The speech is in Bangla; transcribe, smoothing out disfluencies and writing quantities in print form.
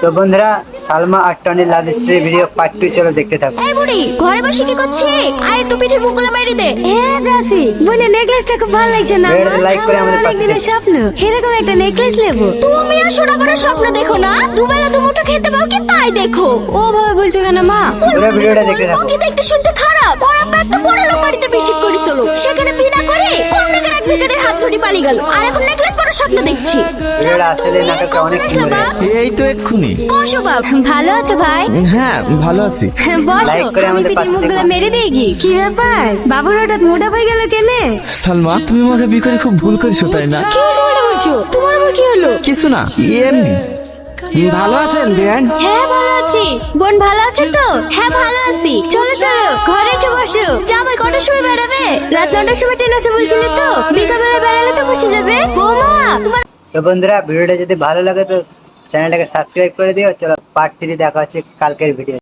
তো বন্ধুরা, সালমা আর টনির লাভ স্টোরি ভিডিও পার্ট 2 চলো দেখতে থাকো। এই বুড়ি ঘরে বসে কি করছিস? আয় তো পিঠের মুখগুলো মেরে দে। হ্যাঁ যাসি। বোনের নেকলেসটা খুব ভালো লাগছে না? ভিডিওটা লাইক করে আমাদের পাশে দিনের স্বপ্ন এরকম একটা নেকলেস নেব। তুমি আসলে বড় স্বপ্ন দেখো না, দুবেলা দুমুঠো খেতে পাও কি তাই দেখো। ও ভাবে বলছো কেন মা? পুরো ভিডিওটা দেখতে থাকো। ওকে দেখতে শুনতে খারাপ। ওর আব্বা একটা বড় লোক বাড়িতে বিয়ে ঠিক করেছিল, সেখানে বিনা করে অন্যকে এক বিকেটের হাত ধরে পালিয়ে গেল, আর এখন নেকলেস পরার স্বপ্ন দেখছি। ভিডিওটা আসলে নাটকটা অনেক সুন্দর। এই তো এক্ষুনি। বসো বাপ, ভালো আছো ভাই? হ্যাঁ ভালো আছি। বসো, লাইক করে আমি আমাদের পিঠের পাশে মুখগুলো থেকো। মেরে দিয়ে গি। কি ব্যাপার বাবুর হঠাৎ মোটা হয়ে গেল কেনে? সালমা, তুমি আমাকে বিয়ে করে খুব ভুল করেছো তাই না? কি তোমরা বলছো? তোমার আবার কি হলো? কিছু না, এমনি। ভালো আছেন বেয়ান? হ্যাঁ ভালো আছি। বোন ভালো আছে তো? হ্যাঁ ভালো আছি। চলো চলো ঘরে একটু বসো। জামাই কটার সময় বেড়াবে? রাত 9টার সময় ট্রেন আছে বলছিলে তো, বিকালবেলা বেড়ালে তো বসে যাবে। বৌমা তোমার তো বন্ধুরা, ভিডিওটা যদি ভালো লাগে তো চ্যানেলটাকে সাবস্ক্রাইব করে দিও। চলো পার্ট 3 দেখা হচ্ছে কালকের ভিডিও।